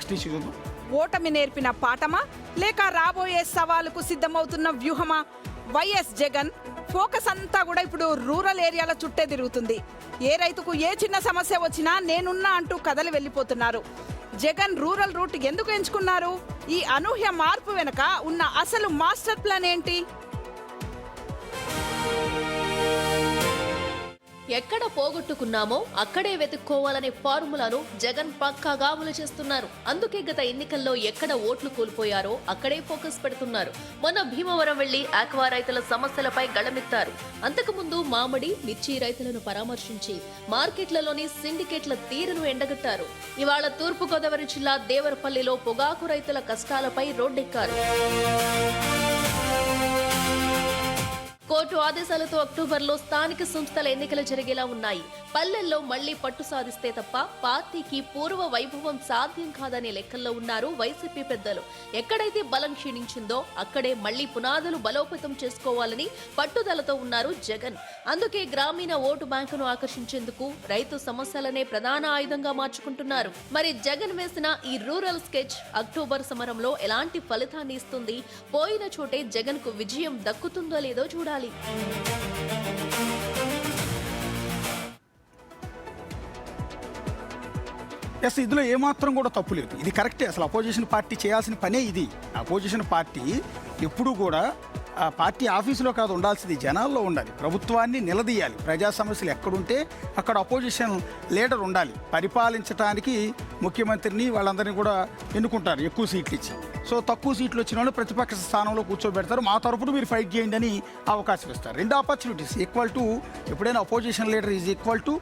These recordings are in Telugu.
నెక్స్ట్ ఇష్యూ చూద్దాం. ఓటమి నేర్పిన పాఠమా లేక రాబోయే సవాలుకు సిద్ధమవుతున్న వ్యూహమా? వైఎస్ జగన్ ఫోకస్ అంతా కూడా ఇప్పుడు రూరల్ ఏరియాల చుట్టే తిరుగుతుంది. ఏ రైతుకు ఏ చిన్న సమస్య వచ్చినా నేనున్నా అంటూ కదలి వెళ్ళిపోతున్నారు. జగన్ రూరల్ రూట్ ఎందుకు ఎంచుకున్నారు? ఈ అనూహ్య మార్పు వెనుక ఉన్న అసలు మాస్టర్ ప్లాన్ ఏంటి? ఎక్కడ పోగొట్టుకున్నామో అక్కడే వెతుక్కోవాలనే ఫార్ములాను జగన్ పక్కాగా అమలు చేస్తున్నారు. అందుకే గత ఎన్నికల్లో ఎక్కడ ఓట్లు కోల్పోయారో అక్కడే ఫోకస్ పెడుతున్నారు. మొన్న భీమవరం వెళ్లి ఆక్వా రైతుల సమస్యలపై గళమెత్తారు. అంతకుముందు మామిడి, మిర్చి రైతులను పరామర్శించి మార్కెట్లలోని సిండికేట్ల తీరును ఎండగట్టారు. ఇవాళ తూర్పుగోదావరి జిల్లా దేవరపల్లిలో పొగాకు రైతుల కష్టాలపై రోడ్డెక్కారు. కోర్టు ఆదేశాలతో అక్టోబర్లో స్థానిక సంస్థల ఎన్నికలు జరిగేలా ఉన్నాయి. పల్లెల్లో మళ్లీ పట్టు సాధిస్తే తప్ప పార్టీకి పూర్వ వైభవం సాధ్యం కాదనే లెక్కల్లో ఉన్నారు వైసీపీ పెద్దలు. ఎక్కడైతే బలం క్షీణించిందో అక్కడే మళ్లీ పునాదులు బలోపేతం చేసుకోవాలని పట్టుదలతో ఉన్నారు జగన్. అందుకే గ్రామీణ ఓటు బ్యాంకును ఆకర్షించేందుకు రైతు సమస్యలనే ప్రధాన ఆయుధంగా మార్చుకుంటున్నారు. మరి జగన్ వేసిన ఈ రూరల్ స్కెచ్ అక్టోబర్ సమరంలో ఎలాంటి ఫలితాన్ని ఇస్తుంది? పోయిన చోటే జగన్ కు విజయం దక్కుతుందో లేదో చూడాలి. ఎస్, ఇందులో ఏమాత్రం కూడా తప్పు లేదు. ఇది కరెక్టే. అసలు అపోజిషన్ పార్టీ చేయాల్సిన పనే ఇది. అపోజిషన్ పార్టీ ఎప్పుడూ కూడా ఆ పార్టీ ఆఫీసులో కాదు ఉండాల్సింది, జనాల్లో ఉండాలి. ప్రభుత్వాన్ని నిలదీయాలి. ప్రజా సమస్యలు ఎక్కడుంటే అక్కడ అపోజిషన్ లీడర్ ఉండాలి. పరిపాలించడానికి ముఖ్యమంత్రిని వాళ్ళందరినీ కూడా ఎన్నుకుంటారు ఎక్కువ సీట్లు ఇచ్చి. సో తక్కువ సీట్లు వచ్చిన వాళ్ళు ప్రతిపక్ష స్థానంలో కూర్చోబెడతారు. మా తరపున మీరు ఫైట్ చేయండి అని అవకాశం ఇస్తారు. రెండు ఆపర్చునిటీస్ ఈక్వల్ టు, ఎప్పుడైనా opposition leader is equal to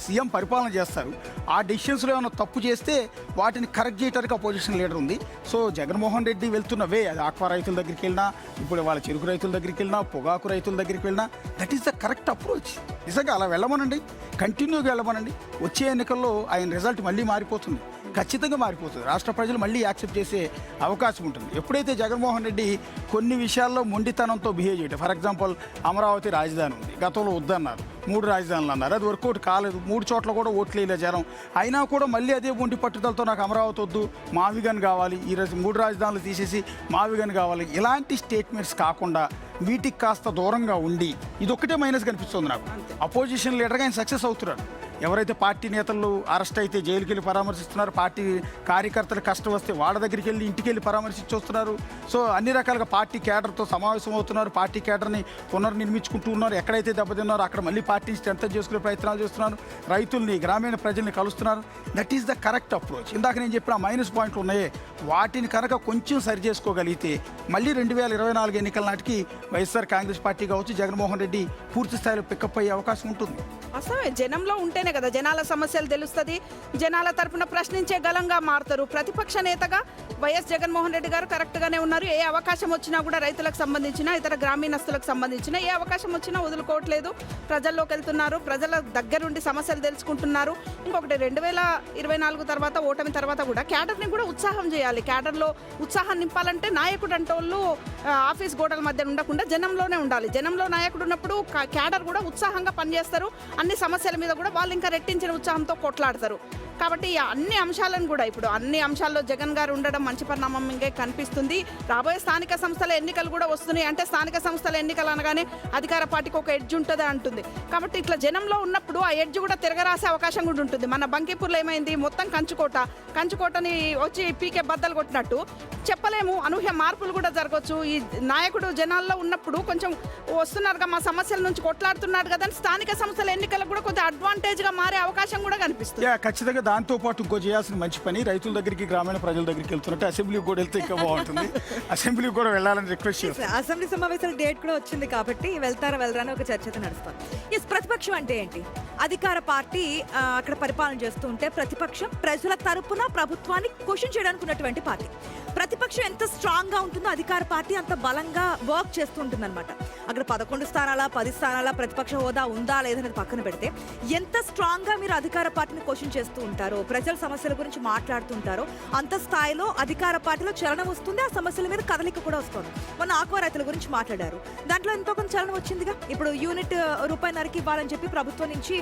CM పరిపాలన చేస్తారు. ఆ డెసిషన్స్లో ఏమైనా తప్పు చేస్తే వాటిని కరెక్ట్ చేయడానికి అపోజిషన్ లీడర్ ఉంది. సో జగన్మోహన్ రెడ్డి వెళ్తున్న వే, అది ఆక్వా రైతుల దగ్గరికి వెళ్ళినా, ఇప్పుడు వాళ్ళ చెరుకు రైతుల దగ్గరికి వెళ్ళినా, పొగాకు రైతుల దగ్గరికి వెళ్ళినా, that is the correct approach. నిజంగా అలా వెళ్ళమనండి, కంటిన్యూగా వెళ్ళమనండి. వచ్చే ఎన్నికల్లో ఆయన రిజల్ట్ మళ్ళీ మారిపోతుంది, ఖచ్చితంగా మారిపోతుంది. రాష్ట్ర ప్రజలు మళ్ళీ యాక్సెప్ట్ చేసే అవకాశం ఉంటుంది. ఎప్పుడైతే జగన్మోహన్ రెడ్డి కొన్ని విషయాల్లో మొండితనంతో బిహేవ్ చేయడం, ఫర్ ఎగ్జాంపుల్ అమరావతి రాజధాని ఉంది, గతంలో వద్దన్నారు, 3 రాజధానులు అన్నారు, అది వర్కౌట్ కాలేదు, 3 చోట్ల కూడా ఓట్లు వేయలే జనం. అయినా కూడా మళ్ళీ అదే మొండి పట్టుదలతో నాకు అమరావతి వద్దు, మావిగన్ కావాలి, ఈరోజు 3 రాజధానులు తీసేసి మావిగన్ కావాలి, ఇలాంటి స్టేట్మెంట్స్ కాకుండా వీటికి కాస్త దూరంగా ఉండి, ఇదొక్కటే మైనస్ కనిపిస్తుంది నాకు. అపోజిషన్ లీడర్గా ఆయన సక్సెస్ అవుతున్నాడు. ఎవరైతే పార్టీ నేతలు అరెస్ట్ అయితే జైలుకి వెళ్ళి పరామర్శిస్తున్నారు, పార్టీ కార్యకర్తలు కష్టం వస్తే వాళ్ళ దగ్గరికి వెళ్ళి ఇంటికి వెళ్ళి పరామర్శించి వస్తున్నారు. సో అన్ని రకాలుగా పార్టీ కేడర్తో సమావేశం అవుతున్నారు, పార్టీ కేడర్ని పునర్నిర్మించుకుంటూ ఉన్నారు. ఎక్కడైతే దెబ్బతిన్నారో అక్కడ మళ్ళీ పార్టీని స్ట్రెంథ్ చేసుకునే ప్రయత్నాలు చేస్తున్నారు, రైతుల్ని, గ్రామీణ ప్రజల్ని కలుస్తున్నారు. That is the correct approach. ఇందాక నేను చెప్పిన మైనస్ పాయింట్లు ఉన్నాయే, వాటిని కనుక కొంచెం సరి చేసుకోగలిగితే మళ్ళీ 2024 ఎన్నికల నాటికి వైఎస్ఆర్ కాంగ్రెస్ పార్టీ కావచ్చు, జగన్మోహన్ రెడ్డి పూర్తి స్థాయిలో పికప్ అయ్యే అవకాశం ఉంటుంది. అసలు జనంలో ఉంటేనే కదా జనాల సమస్యలు తెలుస్తుంది, జనాల తరపున ప్రశ్నించే గలంగా మారుతారు. ప్రతిపక్ష నేతగా వైఎస్ జగన్మోహన్ రెడ్డి గారు కరెక్ట్గానే ఉన్నారు. ఏ అవకాశం వచ్చినా కూడా రైతులకు సంబంధించిన, ఇతర గ్రామీణస్తులకు సంబంధించిన ఏ అవకాశం వచ్చినా వదులుకోవట్లేదు. ప్రజల్లోకి వెళ్తున్నారు, ప్రజల దగ్గరుండి సమస్యలు తెలుసుకుంటున్నారు. ఇంకొకటి 2024 తర్వాత, ఓటమి తర్వాత కూడా క్యాడర్ని కూడా ఉత్సాహం చేయాలి. క్యాడర్లో ఉత్సాహం నింపాలంటే నాయకుడు అంటే వాళ్ళు ఆఫీస్ గోడల మధ్య ఉండకుండా జనంలోనే ఉండాలి. జనంలో నాయకుడు ఉన్నప్పుడు క్యాడర్ కూడా ఉత్సాహంగా పనిచేస్తారు. అన్ని సమస్యల మీద కూడా వాళ్ళు ఇంకా రెట్టించిన ఉత్సాహంతో కొట్లాడతారు. కాబట్టి అన్ని అంశాలను కూడా, ఇప్పుడు అన్ని అంశాల్లో జగన్ గారు ఉండడం మంచి పరిణామం ఇంకా కనిపిస్తుంది. రాబోయే స్థానిక సంస్థల ఎన్నికలు కూడా వస్తున్నాయి. అంటే స్థానిక సంస్థల ఎన్నికలు అనగానే అధికార పార్టీకి ఒక ఎడ్జ్ ఉంటుంది అంటుంది. కాబట్టి ఇట్లా జనంలో ఉన్నప్పుడు ఆ ఎడ్జ్ కూడా తిరగరాసే అవకాశం కూడా ఉంటుంది. మన బంకీపూర్లో ఏమైంది, మొత్తం కంచుకోటని వచ్చి పీకే బద్దలు కొట్టినట్టు చెప్పలేము. అనూహ్య మార్పులు కూడా జరగవచ్చు. ఈ నాయకుడు జనాల్లో ఉన్నప్పుడు కొంచెం వస్తున్నారుగా, మా సమస్యల నుంచి కొట్లాడుతున్నాడు కదా అని స్థానిక సంస్థల ఎన్నికలకు కూడా కొంచెం అడ్వాంటేజ్గా మారే అవకాశం కూడా కనిపిస్తుంది. ఖచ్చితంగా దాంతోపాటు ఇంకో చేయాల్సిన మంచి పని, రైతుల దగ్గరికి, గ్రామీణ ప్రజల దగ్గరికి వెళ్తున్నట్టు అసెంబ్లీకి కూడా వెళ్తే ఇంకా బాగుంటుంది. అసెంబ్లీకి కూడా వెళ్ళాలని రిక్వెస్ట్ చేస్తాను. అసెంబ్లీ సమావేశాల డేట్ కూడా వచ్చింది కాబట్టి వెళ్తారా వెళ్ళరా అని ఒక చర్చ నడుస్తాం. ఎస్, ప్రతిపక్షం అంటే ఏంటి? అధికార పార్టీ అక్కడ పరిపాలన చేస్తూ ఉంటే ప్రతిపక్షం ప్రజల తరపున ప్రభుత్వాన్ని క్వశ్చన్ చేయడానికి ఉన్నటువంటి పార్టీ. ప్రతిపక్షం ఎంత స్ట్రాంగ్ గా ఉంటుందో అధికార పార్టీ అంత బలంగా వర్క్ చేస్తూ ఉంటుంది అనమాట. అక్కడ 11 స్థానాల 10 స్థానాల ప్రతిపక్ష హోదా ఉందా లేదనేది పక్కన పెడితే, ఎంత స్ట్రాంగ్ గా మీరు అధికార పార్టీని క్వశ్చన్ చేస్తూ ఉంటారో, ప్రజల సమస్యల గురించి మాట్లాడుతుంటారో, అంత స్థాయిలో అధికార పార్టీలో చలనం వస్తుంది. ఆ సమస్యల మీద కదలిక కూడా వస్తుంది. మొన్న ఆక్వా రైతుల గురించి మాట్లాడారు, దాంట్లో ఎంతో కొంత చలనం వచ్చిందిగా. ఇప్పుడు యూనిట్ ₹1.5కి ఇవ్వాలని చెప్పి ప్రభుత్వం నుంచి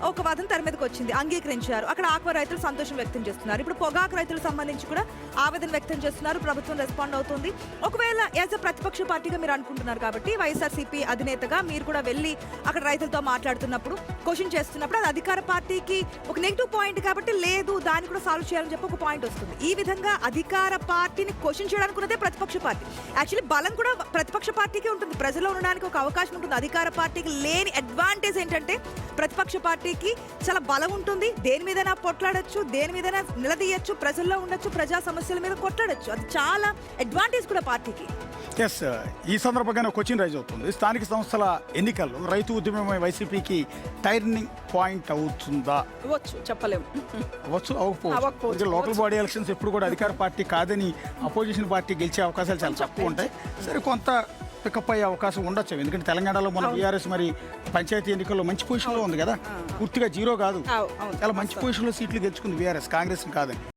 ఒక వాదన తెర మీదకి వచ్చింది, అంగీకరించారు. అక్కడ ఆక్వా రైతులు సంతోషం వ్యక్తం చేస్తున్నారు. ఇప్పుడు పొగాకు రైతులకు సంబంధించి కూడా ఆవేదన వ్యక్తం చేస్తున్నారు. ప్రభుత్వం రెస్పాండ్ అవుతుంది. ఒకవేళ యాజ్ అ ప్రతిపక్ష పార్టీగా మీరు అనుకుంటున్నారు కాబట్టి వైఎస్ఆర్సీపీ అధినేతగా మీరు కూడా వెళ్ళి అక్కడ రైతులతో మాట్లాడుతున్నప్పుడు, క్వశ్చన్ చేస్తున్నప్పుడు అది అధికార పార్టీకి ఒక నెగిటివ్ పాయింట్ కాబట్టి లేదు దాన్ని కూడా సాల్వ్ చేయాలని చెప్పి ఒక పాయింట్ వస్తుంది. ఈ విధంగా అధికార పార్టీని క్వశ్చన్ చేయడానికి ఉన్నదే ప్రతిపక్ష పార్టీ. యాక్చువల్లీ బలం కూడా ప్రతిపక్ష పార్టీకి ఉంటుంది, ప్రజల్లో ఉండడానికి ఒక అవకాశం ఉంటుంది. అధికార పార్టీకి లేని అడ్వాంటేజ్ ఏంటంటే ప్రతిపక్ష పార్టీకి చాలా బలం ఉంటుంది. దేని మీదైనా పొట్లాడొచ్చు, దేని మీదైనా నిలదీయచ్చు, ప్రజల్లో ఉండొచ్చు, ప్రజా సమస్యల మీద కొట్లాడొచ్చు. అది చాలా అడ్వాంటేజ్ కూడా పార్టీకి. ఎస్, ఈ సందర్భంగానే క్వశ్చన్ రైజ్ అవుతుంది. స్థానిక సంస్థల ఎన్నికల్లో రైతు ఉద్యమం వైసీపీకి టర్నింగ్ పాయింట్ అవుతుందా? అవ్వచ్చు, చెప్పలేము. అవ్వకపోవచ్చు. లోకల్ బాడీ ఎలక్షన్స్ ఎప్పుడు కూడా అధికార పార్టీ కాదని అపోజిషన్ పార్టీ గెలిచే అవకాశాలు చాలా తక్కువ ఉంటాయి. సరే, కొంత పికప్ అయ్యే అవకాశం ఉండొచ్చు. ఎందుకంటే తెలంగాణలో మన బీఆర్ఎస్ మరి పంచాయతీ ఎన్నికల్లో మంచి పొజిషన్లో ఉంది కదా, పూర్తిగా జీరో కాదు, చాలా మంచి పొజిషన్లో సీట్లు గెలుచుకుంది బీఆర్ఎస్, కాంగ్రెస్ కాదని.